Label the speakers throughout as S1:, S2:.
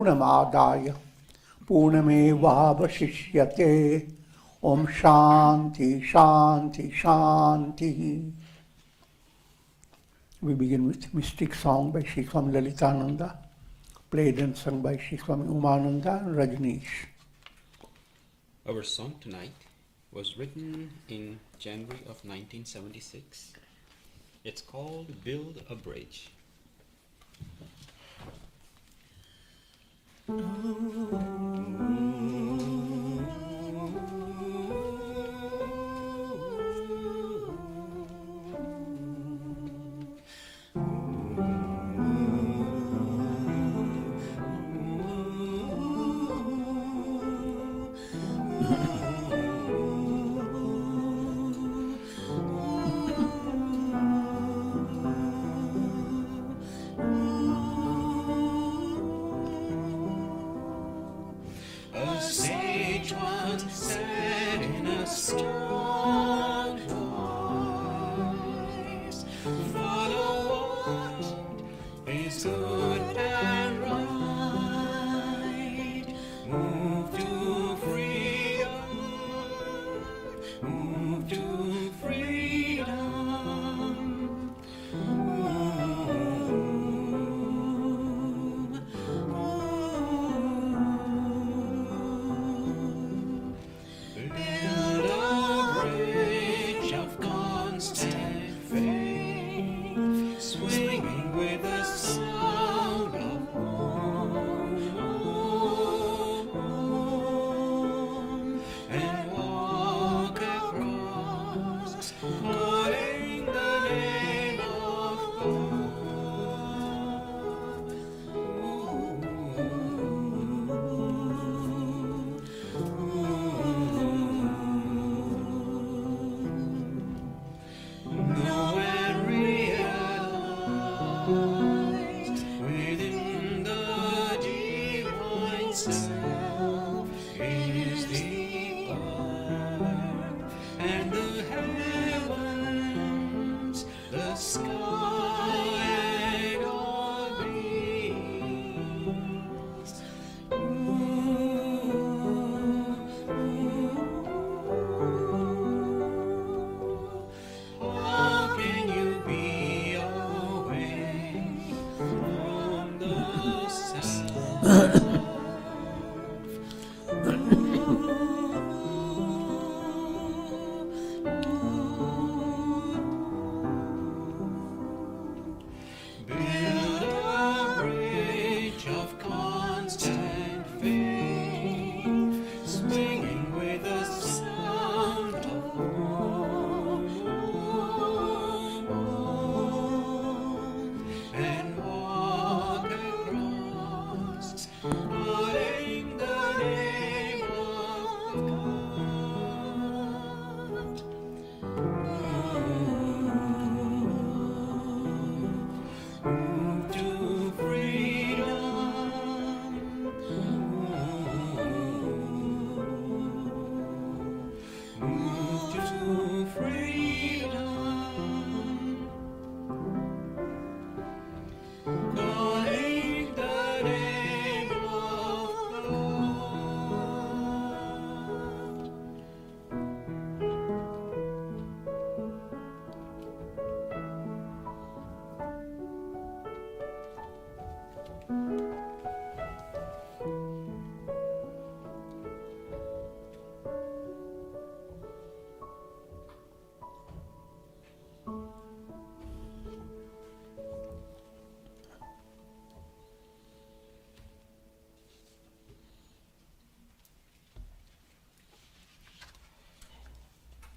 S1: पूर्णमादाय पूर्णमेवावशिष्यते. Om Shanti Shanti Shanti. We begin with Mystic Song by Sri Swami Lalitananda, played and sung by Sri Swami Umananda and Rajneesh.
S2: Our song tonight was written in January of 1976. It's called Build a Bridge.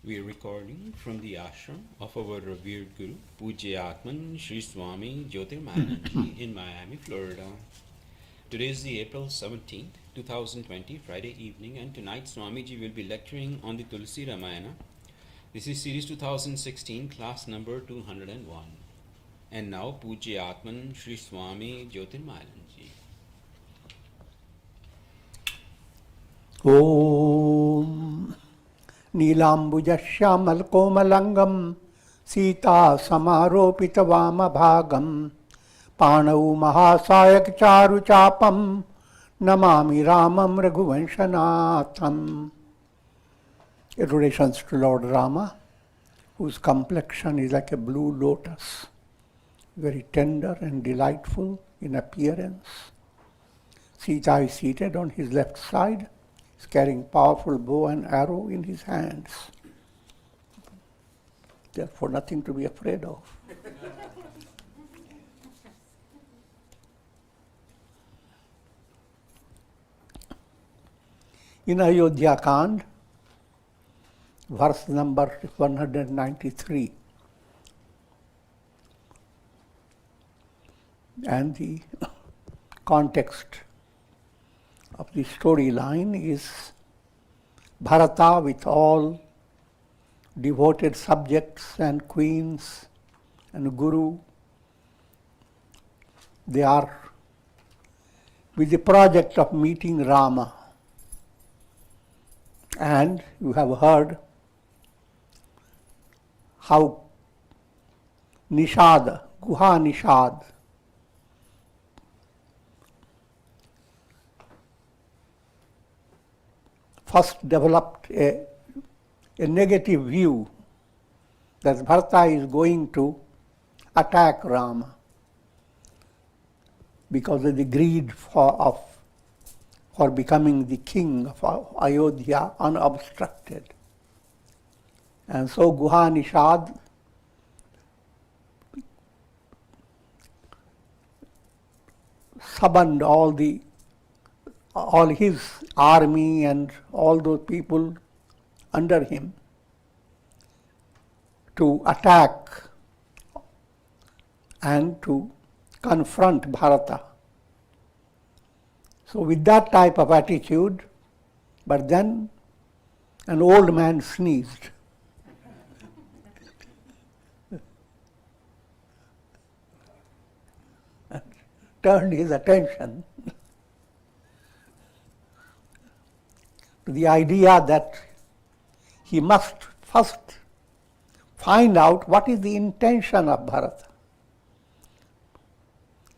S2: We are recording from the ashram of our revered Guru, Pujyatman Sri Swami Jyotirmayananda in Miami, Florida. Today is the April 17th, 2020, Friday evening, and tonight Swamiji will be lecturing on the Tulsi Ramayana. This is series 2016, class number 201. And now Pujyatman Sri Swami Jyotirmayananda.
S1: Om Neelambujasyamalkomalangam Sita Samaropitavamabhagam Panau Mahasayak Charu Chapam Namami Ramam Raghuvanshanatham. It relations to Lord Rama, whose complexion is like a blue lotus, very tender and delightful in appearance. Sita is seated on his left side, is carrying powerful bow and arrow in his hands. Therefore, nothing to be afraid of. In Ayodhya Kand, verse number 193, and the context of the storyline is Bharata with all devoted subjects and queens and guru. They are with the project of meeting Rama. And you have heard how Nishad, Guha Nishad, first developed a negative view that Bharata is going to attack Rama because of the greed for becoming the king of Ayodhya unobstructed. And so Guha Nishad summoned all his army and all those people under him to attack and to confront Bharata. So with that type of attitude, but then an old man sneezed. And turned his attention to the idea that he must first find out what is the intention of Bharata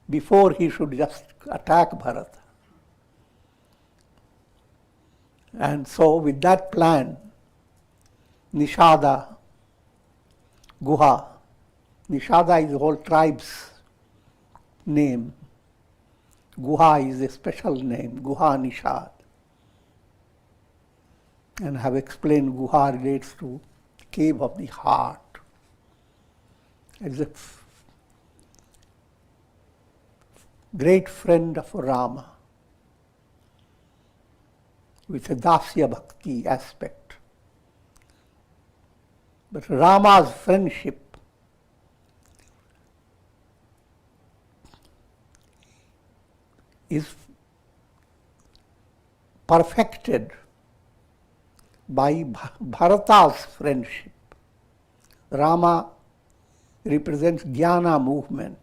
S1: before he should just attack Bharata. And so with that plan, Nishada, Guha, Nishada is the whole tribe's name. Guha is a special name, Guha Nishad. And I have explained Guha relates to the cave of the heart. As a great friend of Rama, with a Dasya Bhakti aspect. But Rama's friendship is perfected by Bharata's friendship. Rama represents Jnana movement.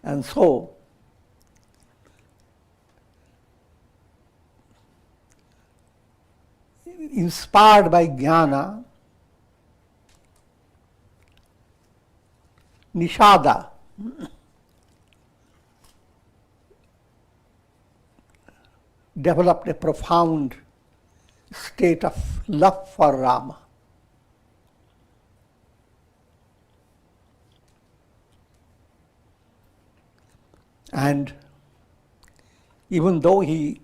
S1: And so, inspired by Jnana, Nishada developed a profound state of love for Rama. And even though he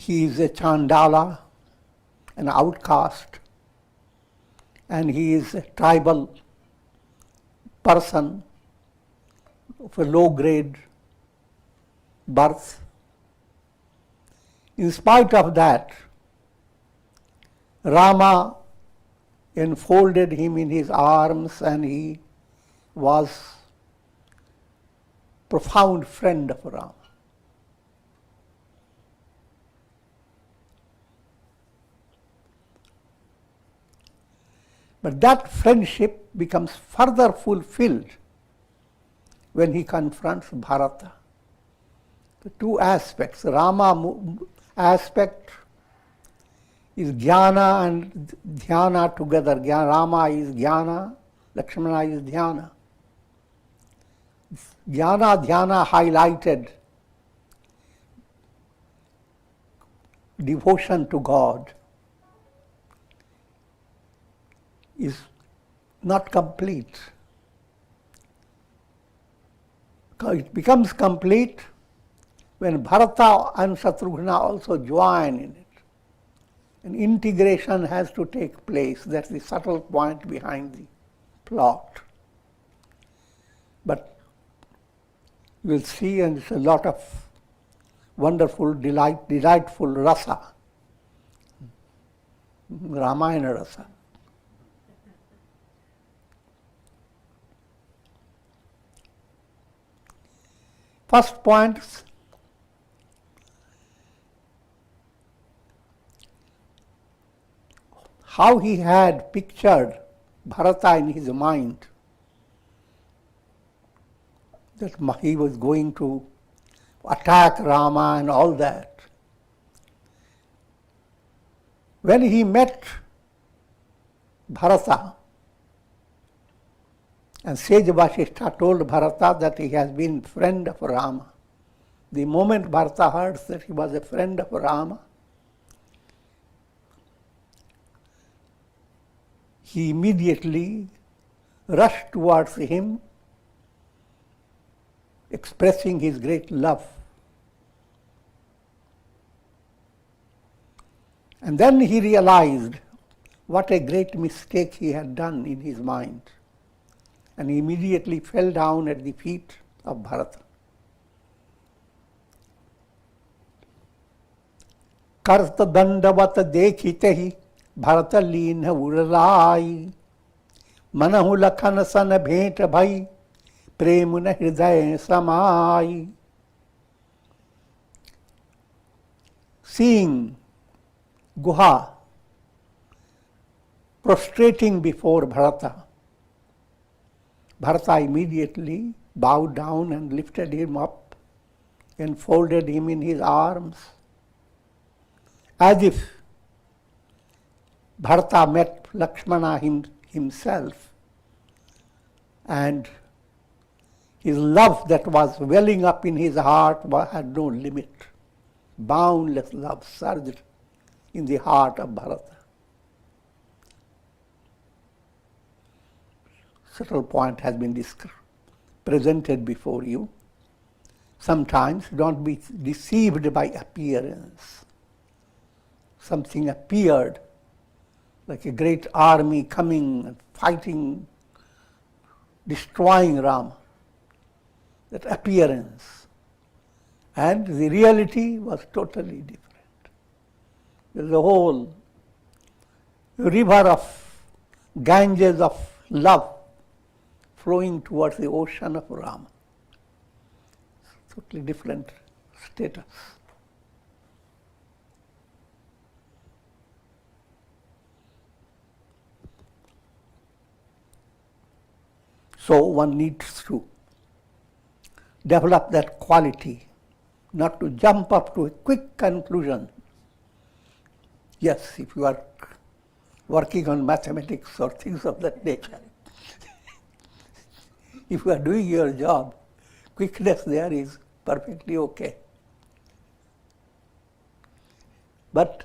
S1: is a Chandala, an outcast, and he is a tribal person of a low-grade birth. In spite of that, Rama enfolded him in his arms and he was a profound friend of Rama. But that friendship becomes further fulfilled when he confronts Bharata. The two aspects, Rama aspect is Jnana and Dhyana together. Rama is Jnana, Lakshmana is Dhyana. Jnana Dhyana highlighted devotion to God is not complete. It becomes complete when Bharata and Shatrugna also join in it. And integration has to take place. That's the subtle point behind the plot. But you will see, and it's a lot of wonderful, delightful rasa, Ramayana rasa. First point, how he had pictured Bharata in his mind, that he was going to attack Rama and all that. When he met Bharata, and Sage Vasishtha told Bharata that he has been friend of Rama. The moment Bharata heard that he was a friend of Rama, he immediately rushed towards him, expressing his great love. And then he realized what a great mistake he had done in his mind, and he immediately fell down at the feet of Bharata. Karta dandavat dekhite hi Bharata leena urlai, manahu lakhan san bhet bhai, premuna hriday samai. Seeing Guha prostrating before Bharata, Bharata immediately bowed down and lifted him up and folded him in his arms, as if Bharata met Lakshmana himself, and his love that was welling up in his heart had no limit. Boundless love surged in the heart of Bharata. Subtle point has been presented before you. Sometimes don't be deceived by appearance. Something appeared like a great army coming and fighting, destroying Rama. That appearance. And the reality was totally different. There's a whole river of Ganges of love flowing towards the ocean of Rama. Totally different status. So one needs to develop that quality, not to jump up to a quick conclusion. Yes, if you are working on mathematics or things of that nature, if you are doing your job, quickness there is perfectly okay. But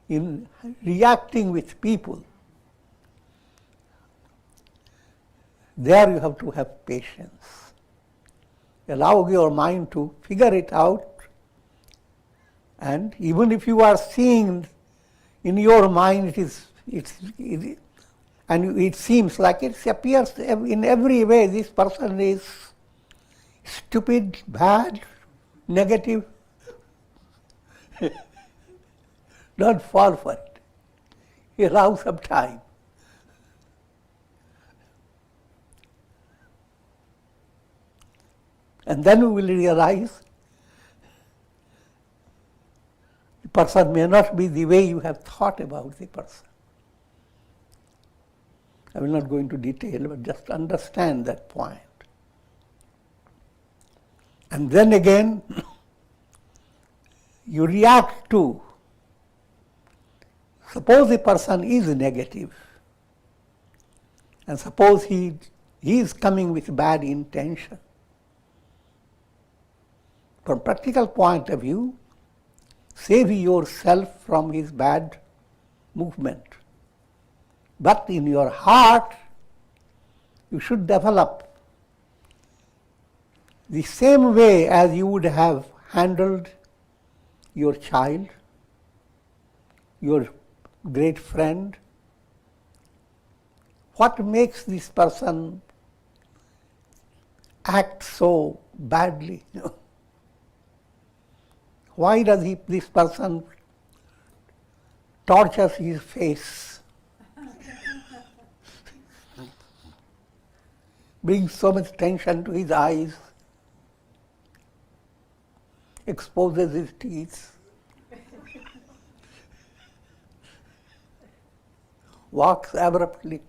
S1: in reacting with people, there you have to have patience. Allow your mind to figure it out, and even if you are seeing in your mind and it seems like it appears in every way this person is stupid, bad, negative, don't fall for it. Allow some time. And then we will realize the person may not be the way you have thought about the person. I will not go into detail, but just understand that point. And then again, you react to, suppose the person is negative, and suppose he He is coming with bad intention. From practical point of view, save yourself from his bad movement. But in your heart, you should develop the same way as you would have handled your child, your great friend. What makes this person act so badly? Why does this person tortures his face, brings so much tension to his eyes, exposes his teeth, walks abruptly?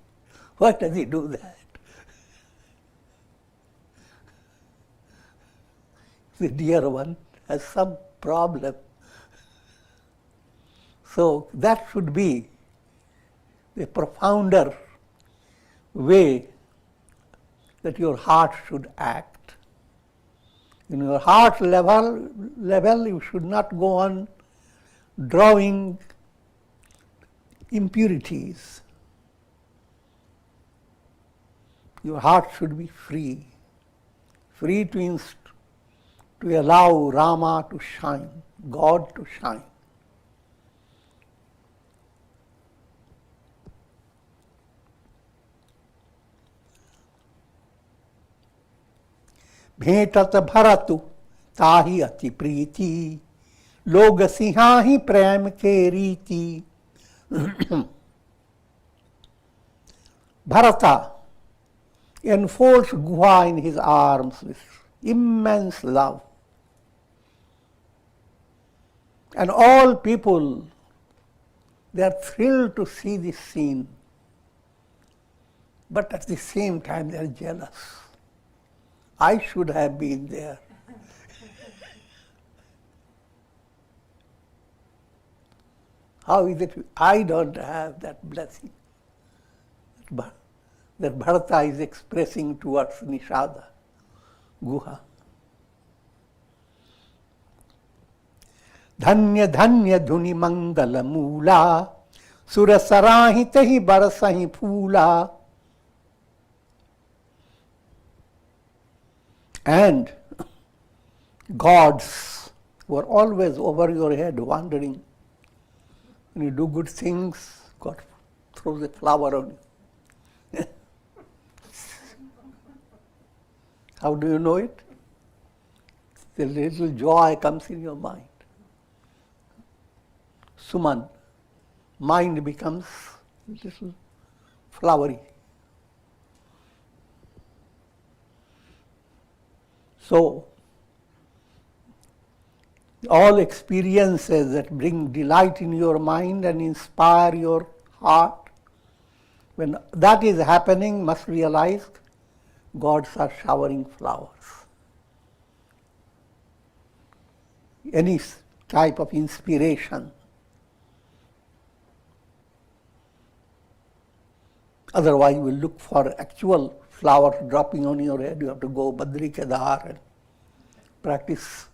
S1: Why does he do that? The dear one has some problem. So that should be the profounder way that your heart should act. In your heart level, you should not go on drawing impurities. Your heart should be free, free to allow Rama to shine, God to shine. भेंटत भरतु ताहि अति प्रीति, लोग सिंहाहि प्रेम के रीति. Bharata enfolds Guha in his arms with immense love. And all people, they are thrilled to see this scene. But at the same time, they are jealous. I should have been there. How is it I don't have that blessing that Bharata is expressing towards Nishada, Guha? धन्य धन्य धुनि मंगल मूला, सुर सराहि तहि बरसहि फूला. And gods were always over your head wandering. When you do good things, God throws a flower on you. How do you know it? The little joy comes in your mind. Suman, mind becomes a little flowery. So, all experiences that bring delight in your mind and inspire your heart, when that is happening, must realize gods are showering flowers. Any type of inspiration. Otherwise, you will look for actual flowers dropping on your head. You have to go Badri Kedar and practice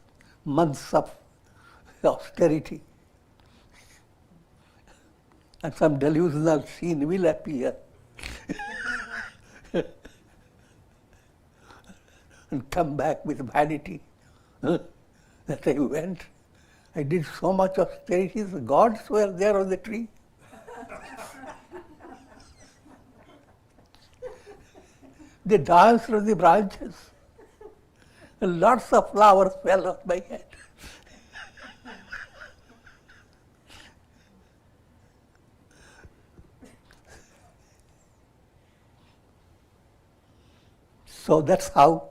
S1: months of austerity. And some delusional scene will appear. And come back with vanity. That I went, I did so much austerity, the gods were there on the tree. They danced on the branches. And lots of flowers fell off my head. So that's how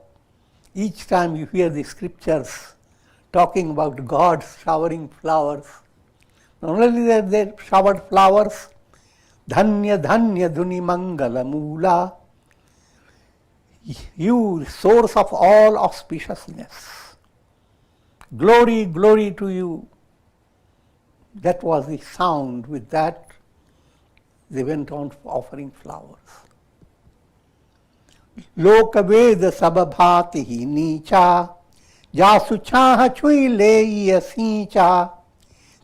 S1: each time you hear the scriptures talking about God showering flowers, not only that they showered flowers, dhanya dhanya dhuni mangala moola, you source of all auspiciousness. Glory, glory to you. That was the sound. With that, they went on offering flowers. लोक वेद सब भाति ही नीचा, जासु छाह छुई ले सींचा,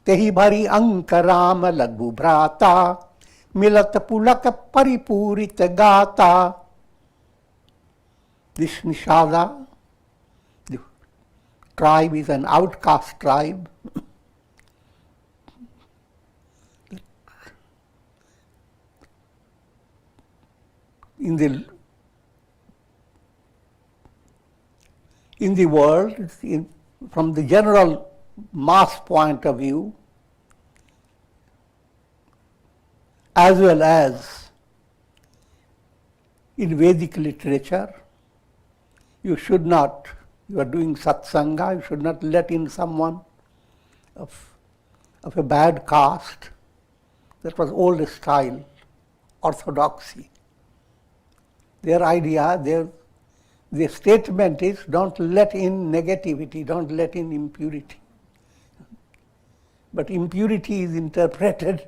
S1: तेहि भरी अंक राम लघु भ्राता, मिलत पुलक परिपूरित गाता. This Nishada, the tribe is an outcast tribe. In the world, from the general mass point of view, as well as in Vedic literature, you are doing satsanga, you should not let in someone of a bad caste. That was old style, orthodoxy. Their idea, their statement is, don't let in negativity, don't let in impurity. But impurity is interpreted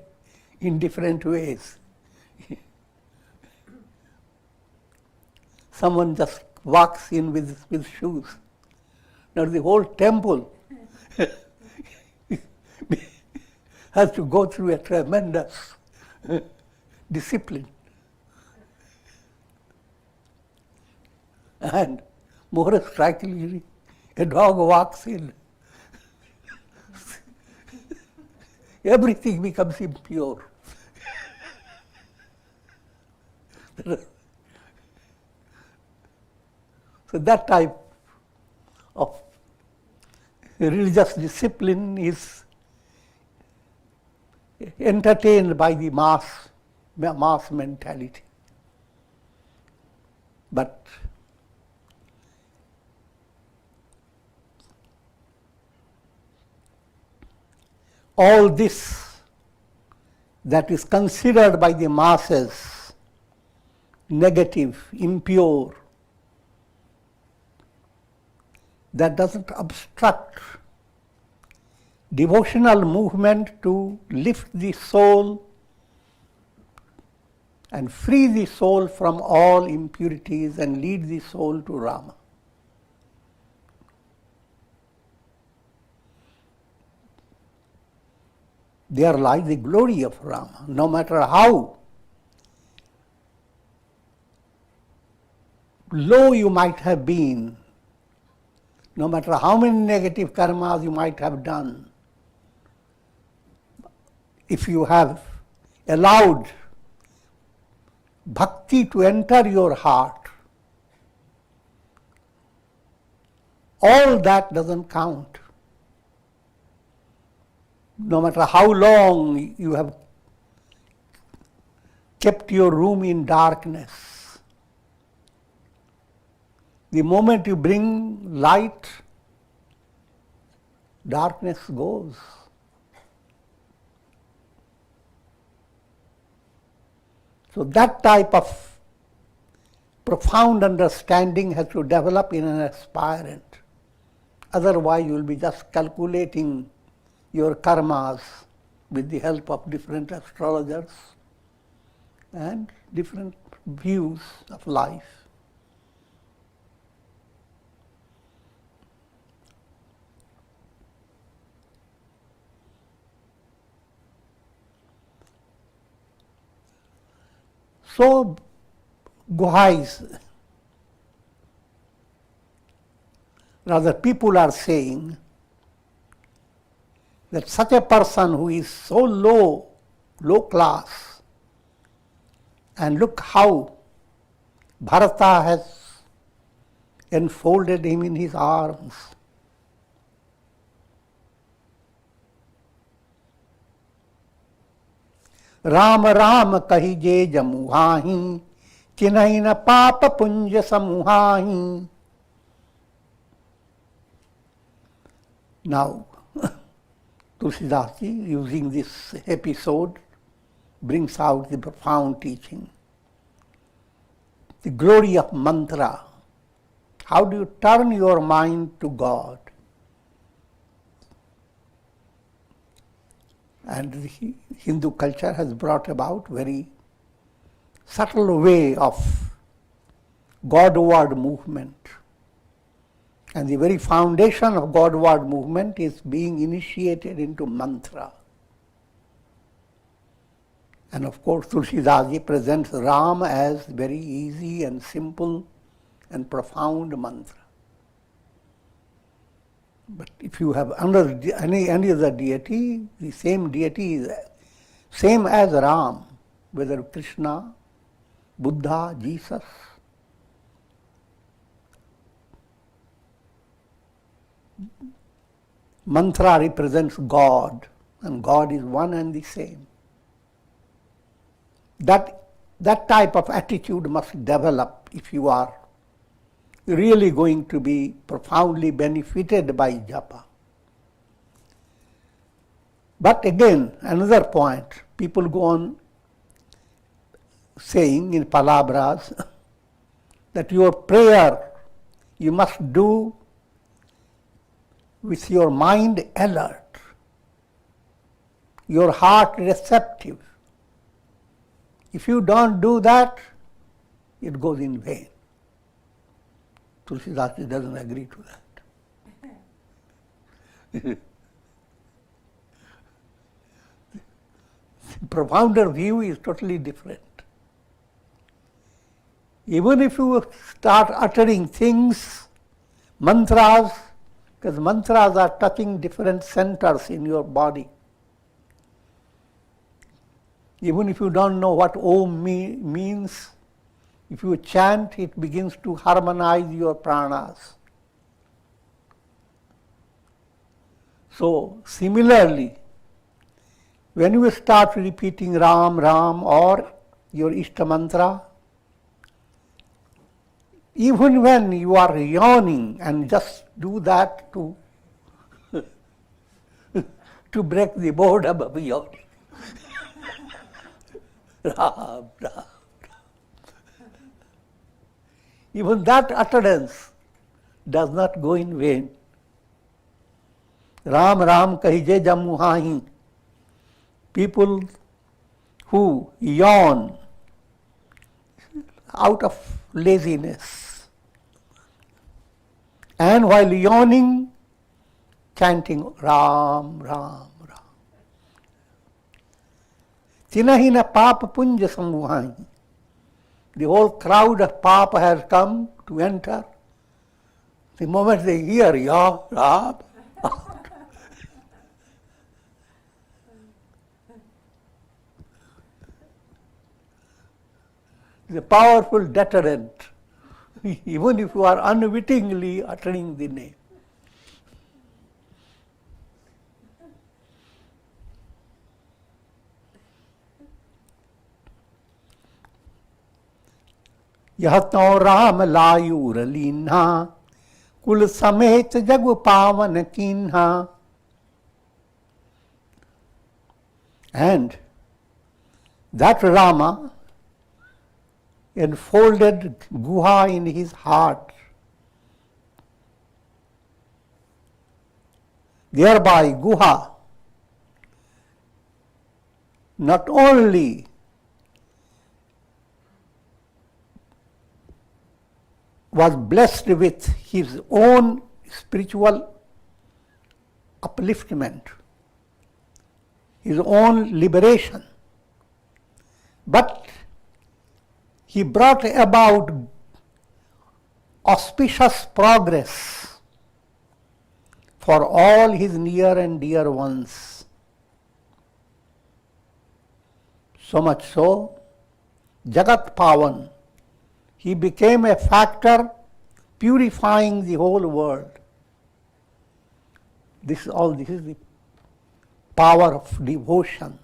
S1: in different ways. Someone just walks in with shoes. Now the whole temple has to go through a tremendous discipline. And more strikingly, a dog walks in. Everything becomes impure. So that type of religious discipline is entertained by the mass mentality. But all this that is considered by the masses negative, impure, that doesn't obstruct devotional movement to lift the soul and free the soul from all impurities and lead the soul to Rama. There lies the glory of Rama. No matter how low you might have been, no matter how many negative karmas you might have done, if you have allowed bhakti to enter your heart, all that doesn't count. No matter how long you have kept your room in darkness, the moment you bring light, darkness goes. So that type of profound understanding has to develop in an aspirant. Otherwise you will be just calculating your karmas with the help of different astrologers and different views of life. So Guhais, rather people are saying that such a person who is so low class, and look how Bharata has enfolded him in his arms. Ram Ram कही जे जमुहाही, चिन्हई न पाप पुंज समुहाही. Now, Tulsidas ji, using this episode, brings out the profound teaching. The glory of mantra. How do you turn your mind to God? And the Hindu culture has brought about very subtle way of Godward movement. And the very foundation of Godward movement is being initiated into mantra. And of course, Tulsidas presents Ram as very easy and simple and profound mantra. But if you have under any other deity, the same deity is same as Ram, whether Krishna, Buddha, Jesus. Mantra represents God, and God is one and the same. That type of attitude must develop if you are really going to be profoundly benefited by japa. But again, another point, people go on saying in palabras that your prayer you must do with your mind alert, your heart receptive. If you don't do that, it goes in vain. Tulsidas doesn't agree to that. The profounder view is totally different. Even if you start uttering things, mantras, because mantras are touching different centers in your body. Even if you don't know what Om means, if you chant, it begins to harmonize your pranas. So, similarly, when you start repeating Ram, Ram or your Ishta mantra, even when you are yawning, and just do that to break the boredom of yawning. Ram, Ram. Even that utterance does not go in vain. Ram, Ram kahije jamuhahi. People who yawn out of laziness, and while yawning, chanting Ram, Ram, Ram. Tinahina papa punja samuhahi. The whole crowd of papa has come to enter. The moment they hear Ya, Ram, is a powerful deterrent, even if you are unwittingly uttering the name. यह तो राम लायूर लीन्हा कुल समेत जग पावन कीन्हा. And that Rama enfolded Guha in his heart, thereby Guha not only was blessed with his own spiritual upliftment, his own liberation, but he brought about auspicious progress for all his near and dear ones. So much so, Jagat Pavan, he became a factor purifying the whole world. This is the power of devotion.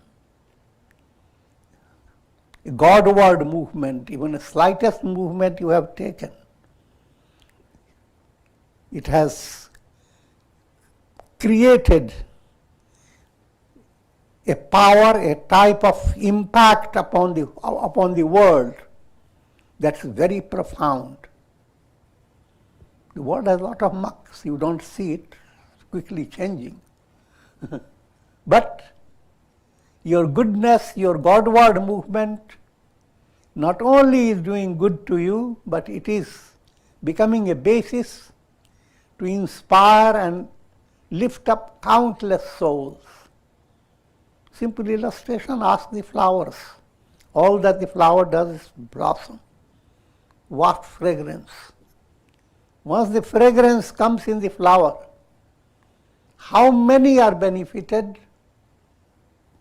S1: A Godward movement, even the slightest movement you have taken, it has created a power, a type of impact upon the world that's very profound. The world has a lot of mucks, you don't see it, it's quickly changing. But your goodness, your Godward movement not only is doing good to you, but it is becoming a basis to inspire and lift up countless souls. Simple illustration, ask the flowers. All that the flower does is blossom. What fragrance! Once the fragrance comes in the flower, how many are benefited?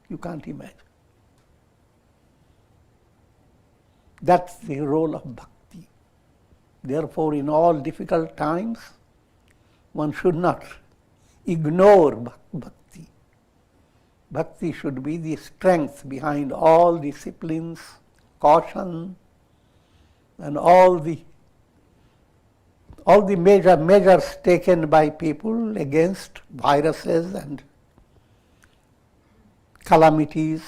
S1: You can't imagine. That's the role of bhakti. Therefore, in all difficult times, one should not ignore bhakti. Bhakti should be the strength behind all disciplines, caution, and all the measures taken by people against viruses and calamities.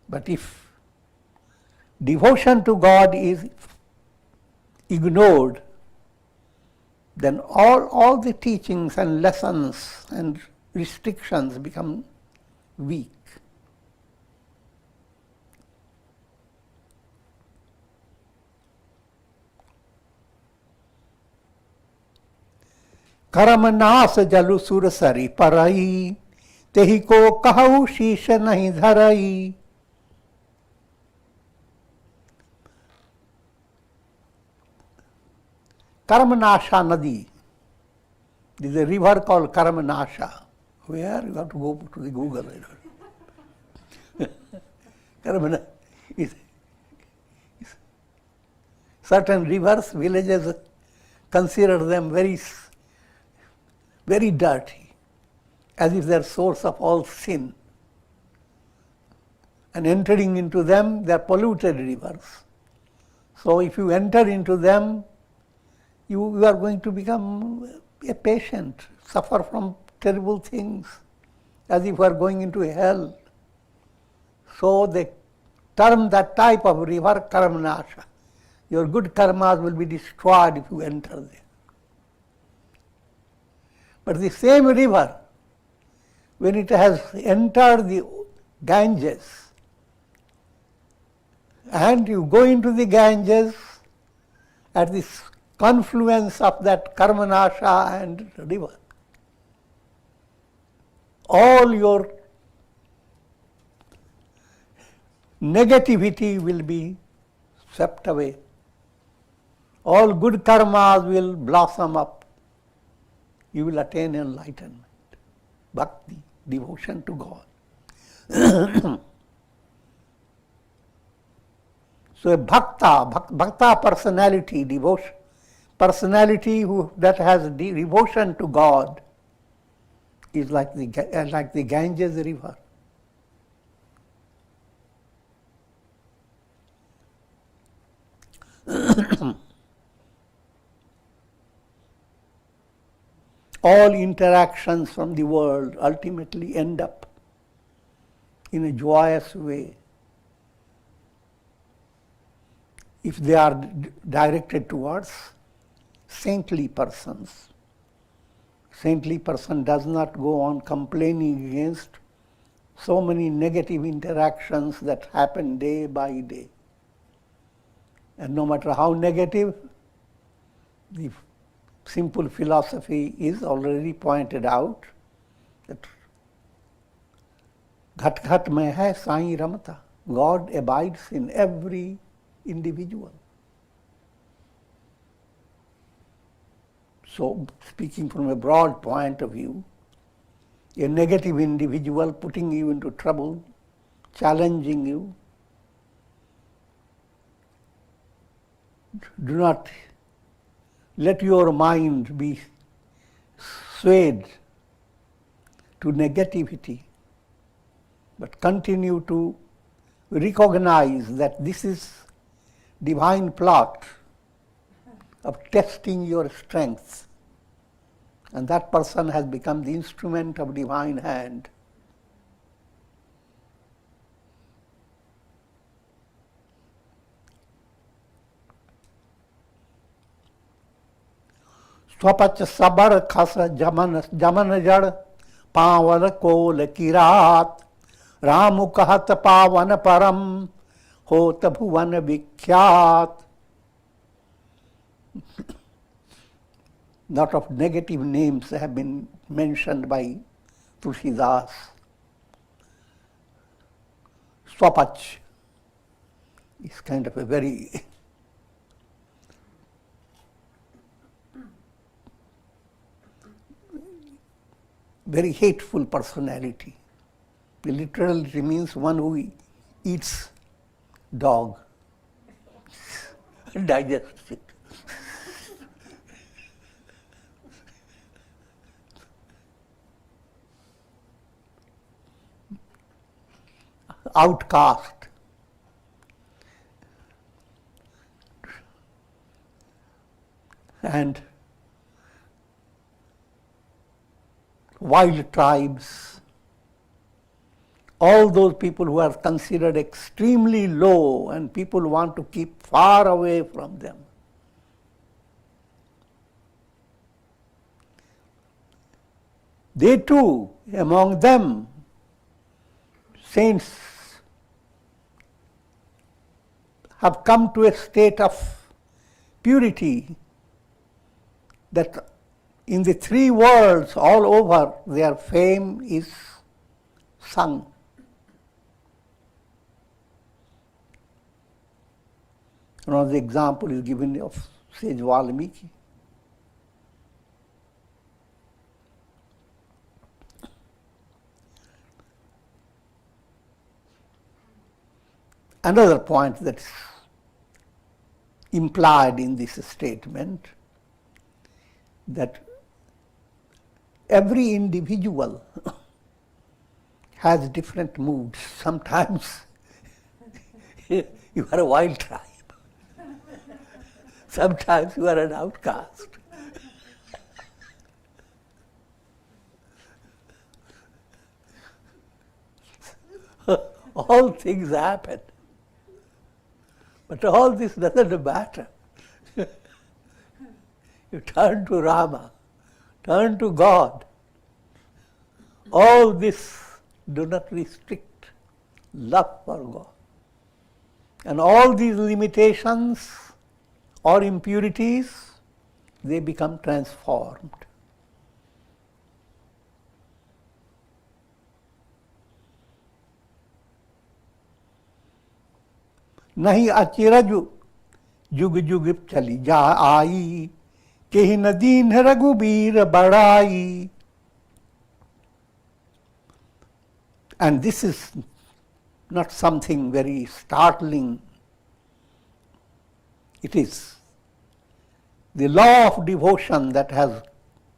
S1: But if devotion to God is ignored, then all the teachings and lessons and restrictions become weak. कर्म नाश जलु सुर सरी परई, तेहि को कहु शीश नहीं धरई. Karmanasha Nadi. There is a river called Karmanasha. Where? You have to go to the Google. Karmana is certain rivers, villages consider them very, very dirty, as if they are source of all sin. And entering into them, they are polluted rivers. So if you enter into them, you are going to become a patient, suffer from terrible things, as if you are going into hell. So they term that type of river Karmanasha. Your good karmas will be destroyed if you enter there. But the same river, when it has entered the Ganges, and you go into the Ganges at this confluence of that Karmanasha and river, all your negativity will be swept away. All good karmas will blossom up. You will attain enlightenment, bhakti, devotion to God. So a bhakta personality, devotion, personality that has devotion to God is like the Ganges river. All interactions from the world ultimately end up in a joyous way if they are directed towards saintly persons. Saintly person does not go on complaining against so many negative interactions that happen day by day. And no matter how negative, the simple philosophy is already pointed out that ghat ghat mein hai sai ramata. God abides in every individual. So, speaking from a broad point of view, a negative individual putting you into trouble, challenging you, do not let your mind be swayed to negativity, but continue to recognize that this is divine plot of testing your strength, and that person has become the instrument of divine hand. स्वपच सबर खस जमन जड़ पावन कोल की रात राम कहत पावन परम hot bhuvan vikhyat. Lot of negative names have been mentioned by Tulsidas. Swapach is kind of a very hateful personality. Literally it means one who eats dog, digests it. Outcast. And wild tribes, all those people who are considered extremely low and people want to keep far away from them. They too, among them, saints have come to a state of purity that in the three worlds all over their fame is sung. One of the example is given of Sage Valmiki. Another point that's implied in this statement, that every individual has different moods. Sometimes you are a wild tribe. Sometimes you are an outcast. All things happen. But all this doesn't matter. You turn to Rama, turn to God. All this do not restrict love for God. And all these limitations or impurities, they become transformed. नहीं अचिरज जुग जुग चली जा आई केहि न दीन रघुबीर बड़ाई. And this is not something very startling. It is the law of devotion that has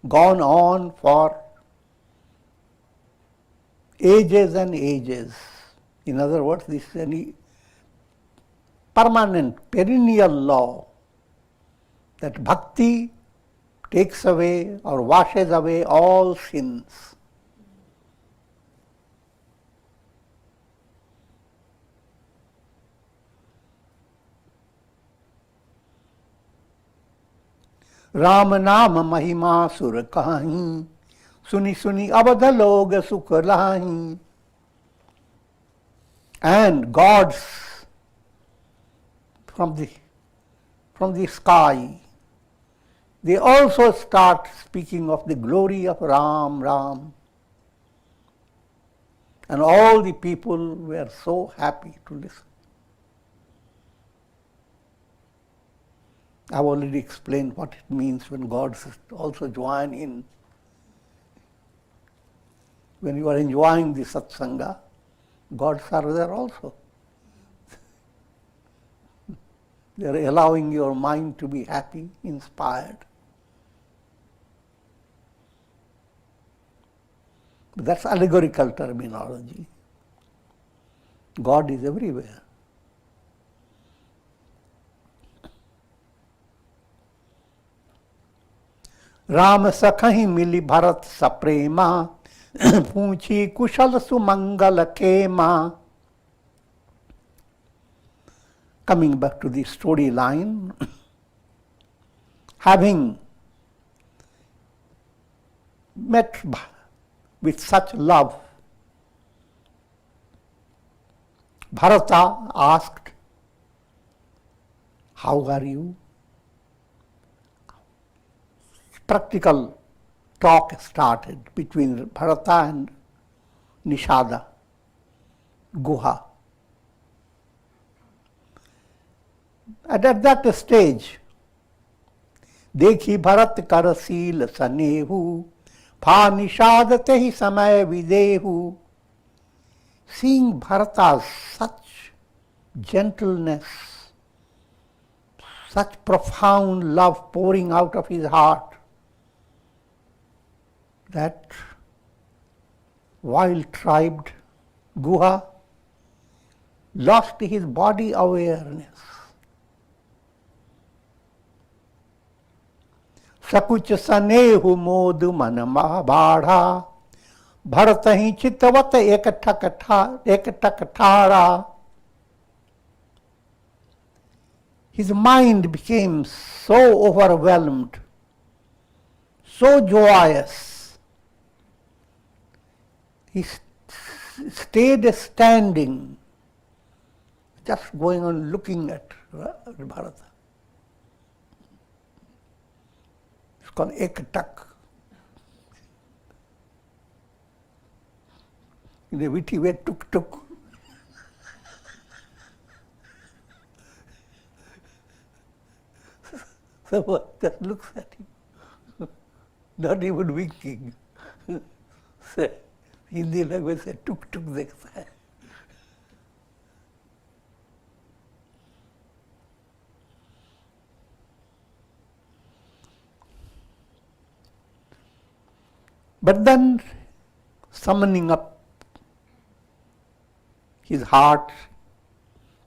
S1: gone on for ages and ages. In other words, this is any permanent, perennial law that bhakti takes away or washes away all sins. Ram नाम महिमा सुर कहाहीं सुनी सुनी अवध लोग सुख लाहीं. And gods from the sky, they also start speaking of the glory of Ram, Ram. And all the people were so happy to listen. I've already explained what it means when gods also join in. When you are enjoying the satsanga, gods are there also. They are allowing your mind to be happy, inspired. But that's allegorical terminology. God is everywhere. Ram सखहि मिली भरत सप्रेमा पूछी कुशल सुमंगल खेमा. Coming back to the storyline, having met with such love, Bharata asked How are you? Practical talk started between Bharata and Nishada, Guha. And at that stage, देखी भरत कर seal सनेहु भा निषाद तेहि समय विदेहु. Seeing Bharata's such gentleness, such profound love pouring out of his heart, that wild-tribed Guha lost his body awareness. सकुच सनेहु मोद मन महाबाढ़ा भरत ही चितवत एक टक ठाड़ा. His mind became so overwhelmed, so joyous. He stayed standing, just going on looking at Bharata. It's called ek-tak. In a witty way, tuk-tuk. So just looks at him, not even winking. So, Hindi language says tuk-tuk dekhta hai. But then, summoning up his heart,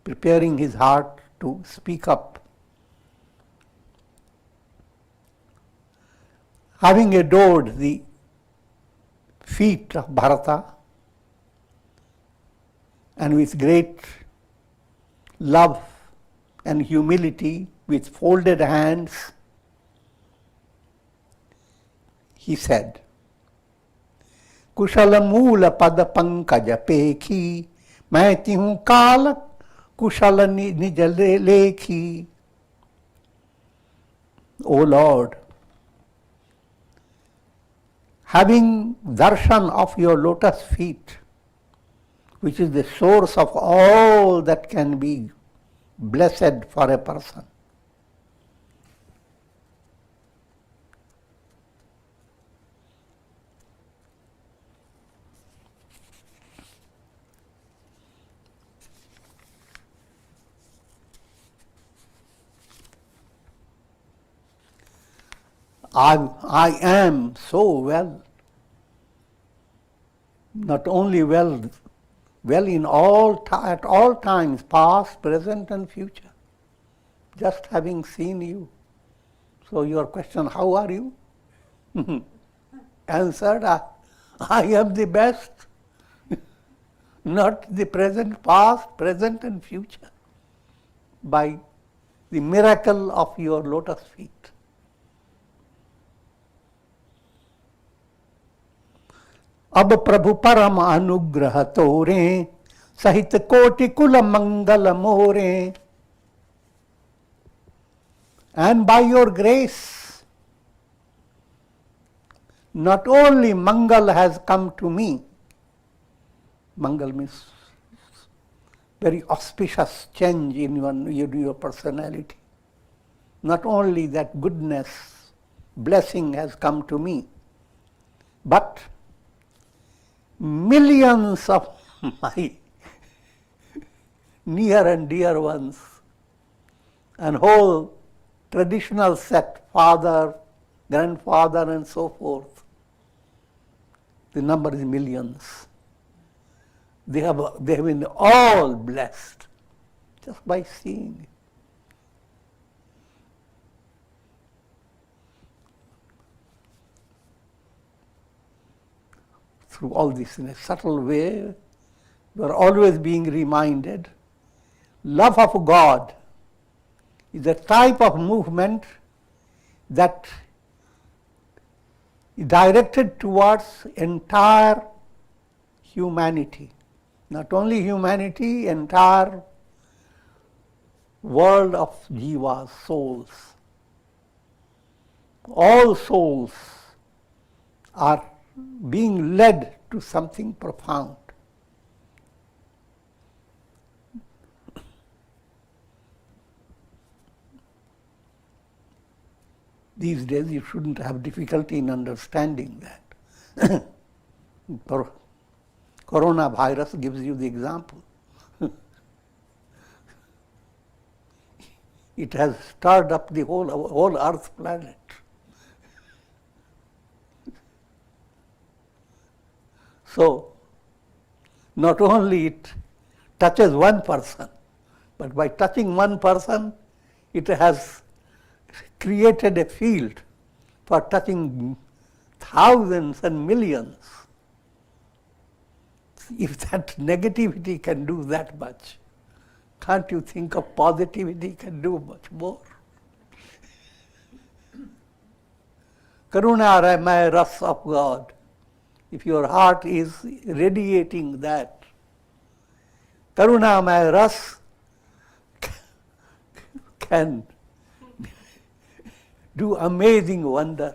S1: preparing his heart to speak up, having adored the feet of Bharata, and with great love and humility, with folded hands, he said, कुशल मूल पद पंकज पेखी मैं तिहूं काल कुशल निज Lekhi. O Lord, having darshan of your lotus feet, which is the source of all that can be blessed for a person, I am so well, not only well in at all times, past, present and future, just having seen you. So your question, how are you? Answered, I am the best, not the present, past, present and future, by the miracle of your lotus feet. अब प्रभु परम अनुग्रह तोरे सहित कोटि कुल मंगल मोरे. And by your grace, not only Mangal has come to me, Mangal means very auspicious change in your personality. Not only that goodness, blessing has come to me, but millions of my near and dear ones and whole traditional set, father, grandfather and so forth. The number is millions. They have been all blessed just by seeing it. Through all this in a subtle way, you are always being reminded, love of God is a type of movement that is directed towards entire humanity. Not only humanity, entire world of jivas, souls. All souls are being led to something profound. These days you shouldn't have difficulty in understanding that. Coronavirus gives you the example. It has stirred up the whole Earth planet. So, not only it touches one person, but by touching one person, it has created a field for touching thousands and millions. If that negativity can do that much, can't you think of positivity can do much more? Karuna Ramaya Ras of God. If your heart is radiating that, Karunamaya Ras can do amazing wonder.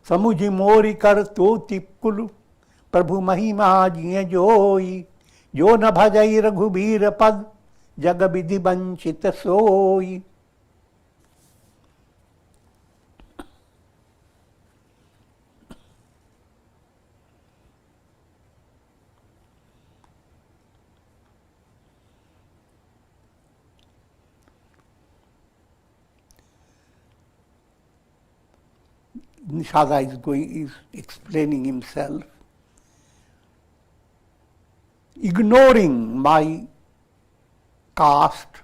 S1: समुझ मोरी कर तो तिपकुलु प्रभु महिमा जिये जोई जो न भजई रघुबीर पद जग विधि वंचित सोई. Nishada is explaining himself, ignoring my caste,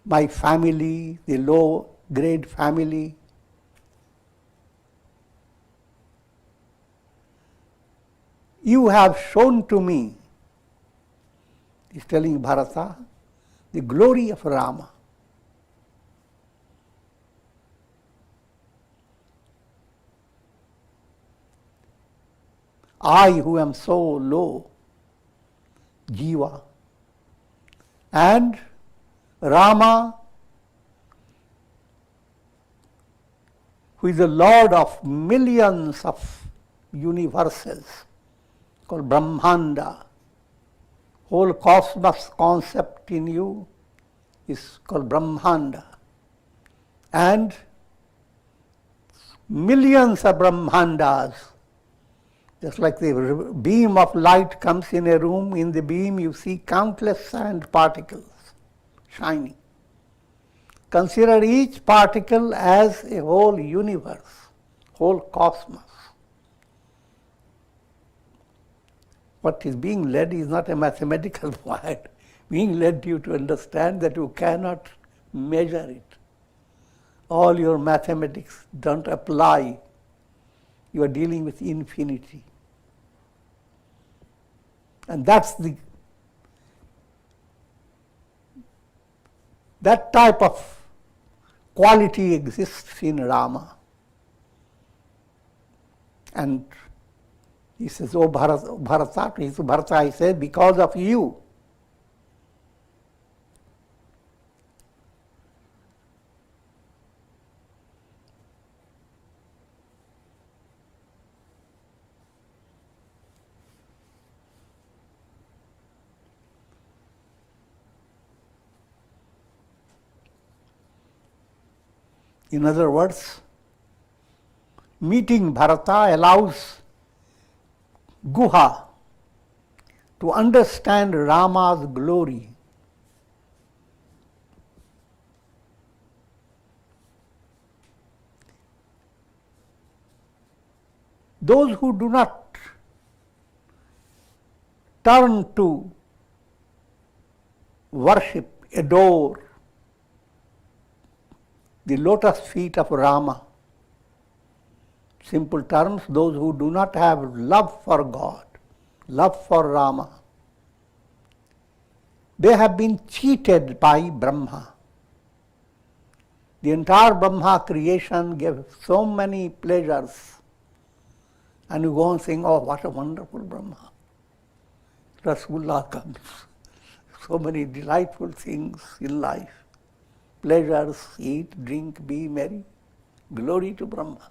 S1: my family, the low grade family. You have shown to me, he's telling Bharata, the glory of Rama. I who am so low, Jiva, and Rama, who is the Lord of millions of universes, called Brahmanda. Whole cosmos concept in you is called Brahmanda. And millions of Brahmandas. Just like the beam of light comes in a room, in the beam you see countless sand particles shining. Consider each particle as a whole universe, whole cosmos. What is being led is not a mathematical point. Being led you to understand that you cannot measure it. All your mathematics don't apply. You are dealing with infinity. And that type of quality exists in Rama. And he says, oh Bharata, he said, because of you, in other words, meeting Bharata allows Guha to understand Rama's glory. Those who do not turn to worship, adore the lotus feet of Rama, simple terms, those who do not have love for God, love for Rama, they have been cheated by Brahma. The entire Brahma creation gave so many pleasures. And you go and sing, oh, what a wonderful Brahma. Rasgulla comes. So many delightful things in life. Pleasures, eat, drink, be merry. Glory to Brahma.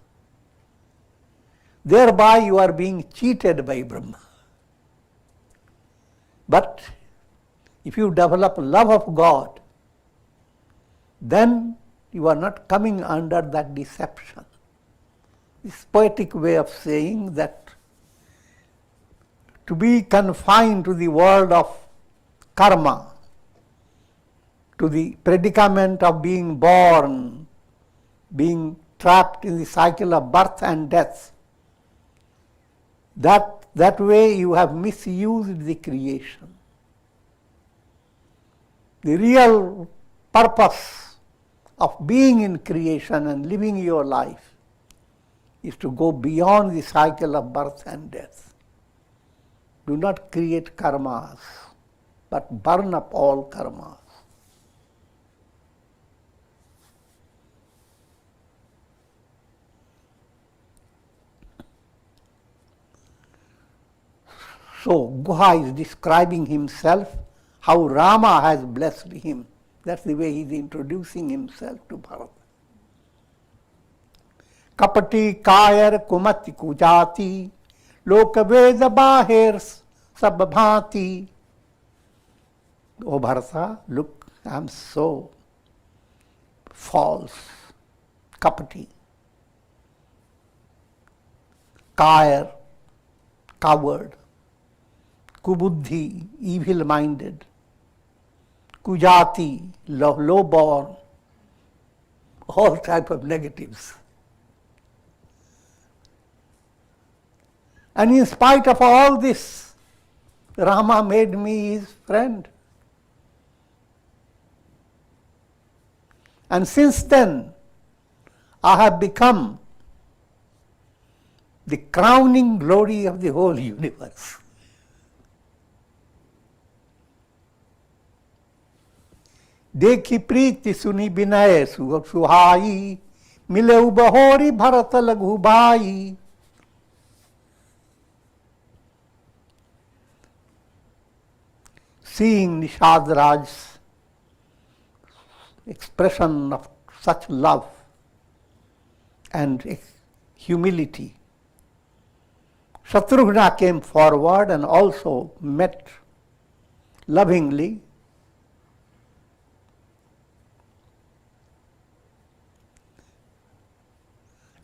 S1: Thereby you are being cheated by Brahma. But if you develop love of God, then you are not coming under that deception. This poetic way of saying that to be confined to the world of karma, to the predicament of being born, being trapped in the cycle of birth and death, that way you have misused the creation. The real purpose of being in creation and living your life is to go beyond the cycle of birth and death. Do not create karmas, but burn up all karmas. So Guha is describing himself, how Rama has blessed him. That's the way he is introducing himself to Bharata. Kapati Kayar Kumati Kujati Lokaveda Bahir Sabhabhati. Oh Bharata, look, I am so false. Kapati. Kayar, coward. Kubuddhi, evil-minded. Kujati, low-born. All type of negatives. And in spite of all this, Rama made me his friend. And since then, I have become the crowning glory of the whole universe. देखी प्रीति सुनी विनय सुहाई मिले बहोरी भरत लघु भाई. Seeing Nishad Raj's expression of such love and humility, Shatrughna came forward and also met lovingly.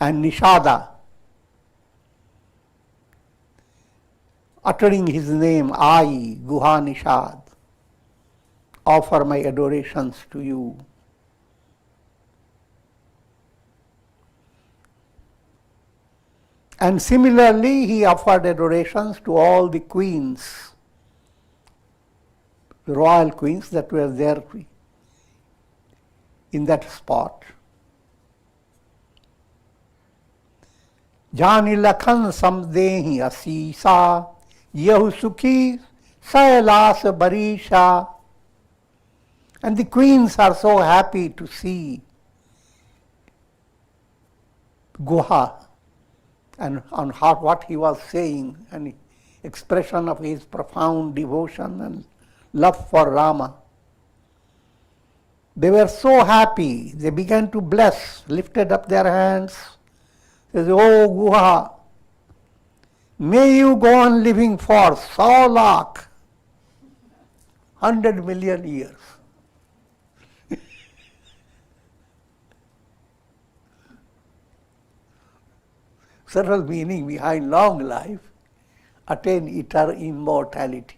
S1: And Nishada, uttering his name, I, Guha Nishad, offer my adorations to you. And similarly, he offered adorations to all the queens, the royal queens that were there in that spot. Jani lakhan samdehi asisa, yahu sukhi sailas barisha. And the queens are so happy to see Guha and on what he was saying, an expression of his profound devotion and love for Rama. They were so happy, they began to bless, lifted up their hands. They said, oh Guha, may you go on living for 100 lakh, 100 million years. Subtle meaning behind long life, attain eternal immortality.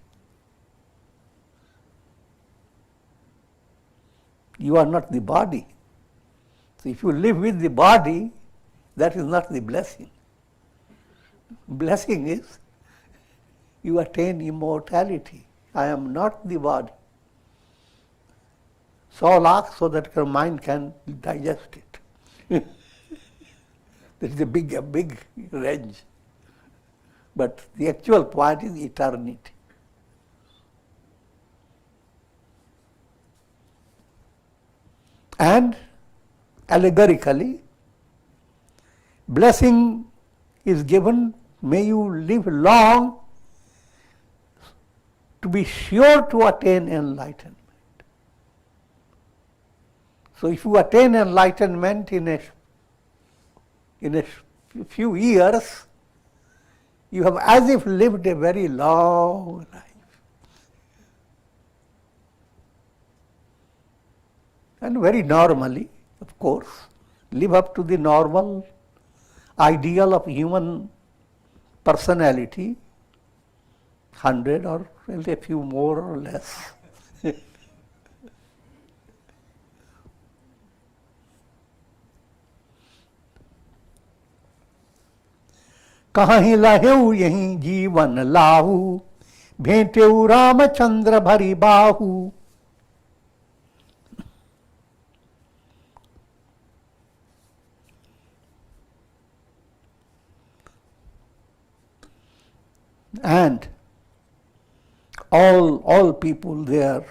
S1: You are not the body. So if you live with the body, that is not the blessing. Blessing is you attain immortality. I am not the body. 100 lakh so that your mind can digest it. There is a big range. But the actual point is eternity. And allegorically, blessing is given, may you live long to be sure to attain enlightenment. So if you attain enlightenment in a few years, you have as if lived a very long life. And very normally, of course, live up to the normal ideal of human personality, 100 or a few more or less. कहीं लहेऊ यहीं जीवन लाहू भेंटेऊ रामचंद्र भरी बाहू. And all people there,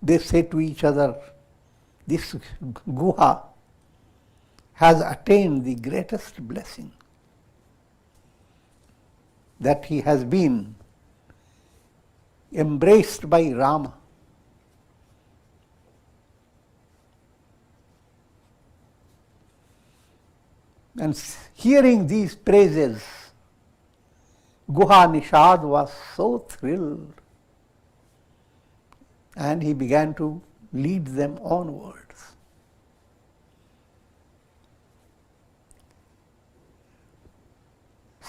S1: they say to each other, this Guha has attained the greatest blessing, that he has been embraced by Rama. And hearing these praises, Guha Nishad was so thrilled, and he began to lead them onwards.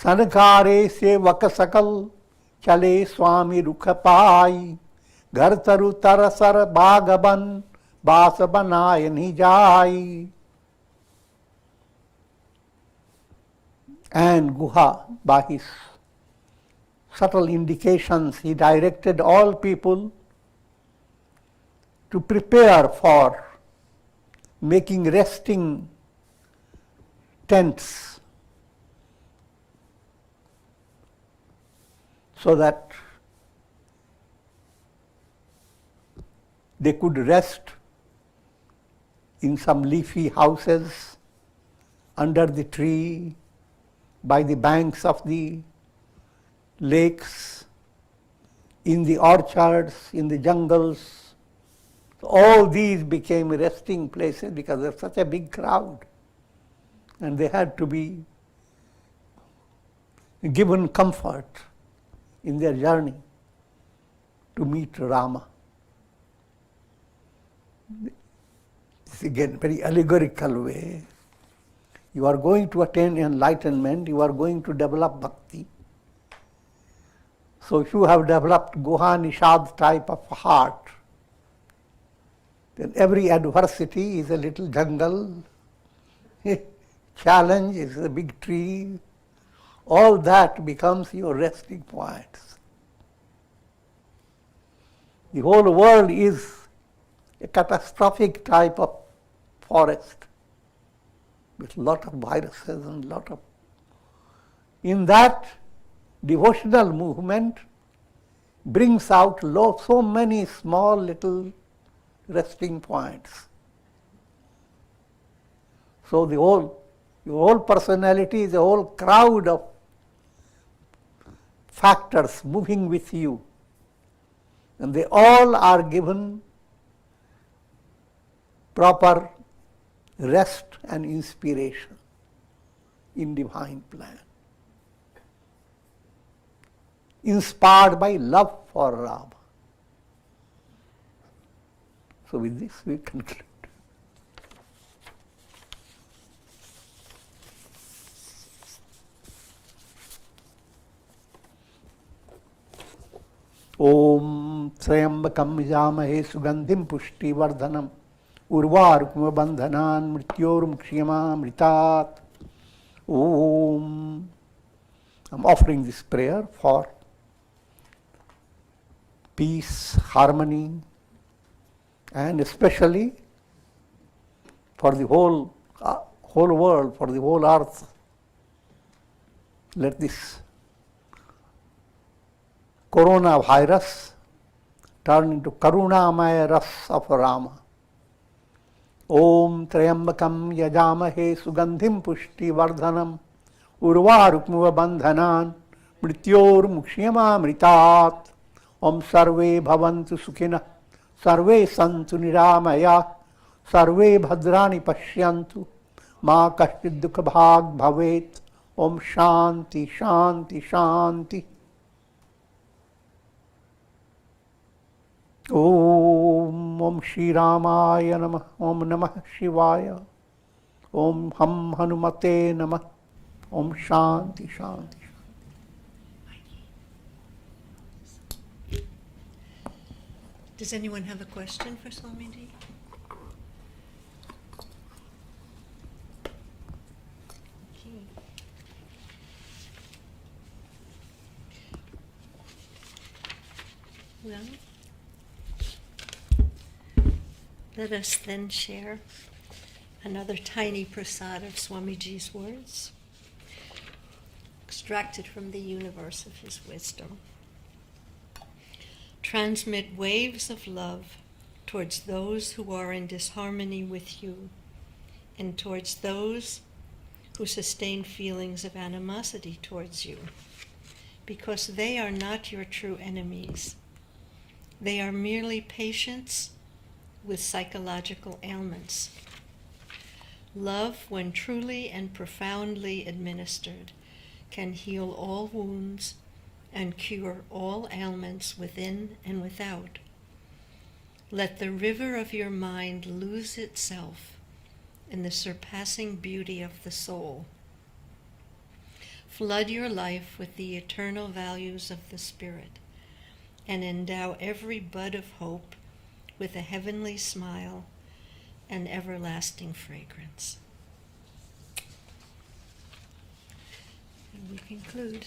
S1: सनकारे सेवक सकल चले स्वामी रुख पाई घर तरु तरसर बागबन बास बनाय निजाई. And Guha, by his subtle indications, he directed all people to prepare for making resting tents so that they could rest in some leafy houses under the tree, by the banks of the lakes, in the orchards, in the jungles. So all these became resting places because there's such a big crowd, and they had to be given comfort in their journey to meet Rama. This is again very allegorical way. You are going to attain enlightenment, you are going to develop bhakti. So if you have developed Guha Nishad type of heart, then every adversity is a little jungle, challenge is a big tree, all that becomes your resting points. The whole world is a catastrophic type of forest with a lot of viruses and lot of... In that, devotional movement brings out so many small little resting points. So your whole personality is a whole crowd of factors moving with you, and they all are given proper rest and inspiration in divine plan, inspired by love for Rama. So with this we conclude. Om Trayambakam Yamahe Sugandhim Pushti Vardhanam Urvarukma Bandhanan Mrityorum Kshiyama Mritat. Om. I'm offering this prayer for peace, harmony, and especially for the whole world, for the whole earth. Let this coronavirus turn into Karunamaya Ras of Rama. Om Trayambakam Yajamahe Sugandhim Pushti Vardhanam Urvarukmuva Bandhanan Mrityor Mukshiyama Mritat. Om Sarve Bhavantu Sukhina Sarve Santu Niramaya Sarve Bhadrani Pashyantu Ma Kashchid Dukha Bhag Bhavet. Om Shanti Shanti Shanti. Om Shri Ramaya Namah. Om Namah Shivaya. Om Ham Hanumate Namah. Om Shanti Shanti.
S3: Does anyone have a question for Swamiji? Okay. Well, let us then share another tiny prasad of Swamiji's words, extracted from the universe of his wisdom. Transmit waves of love towards those who are in disharmony with you, and towards those who sustain feelings of animosity towards you, because they are not your true enemies. They are merely patients with psychological ailments. Love, when truly and profoundly administered, can heal all wounds and cure all ailments within and without. Let the river of your mind lose itself in the surpassing beauty of the soul. Flood your life with the eternal values of the Spirit, and endow every bud of hope with a heavenly smile and everlasting fragrance. And we conclude.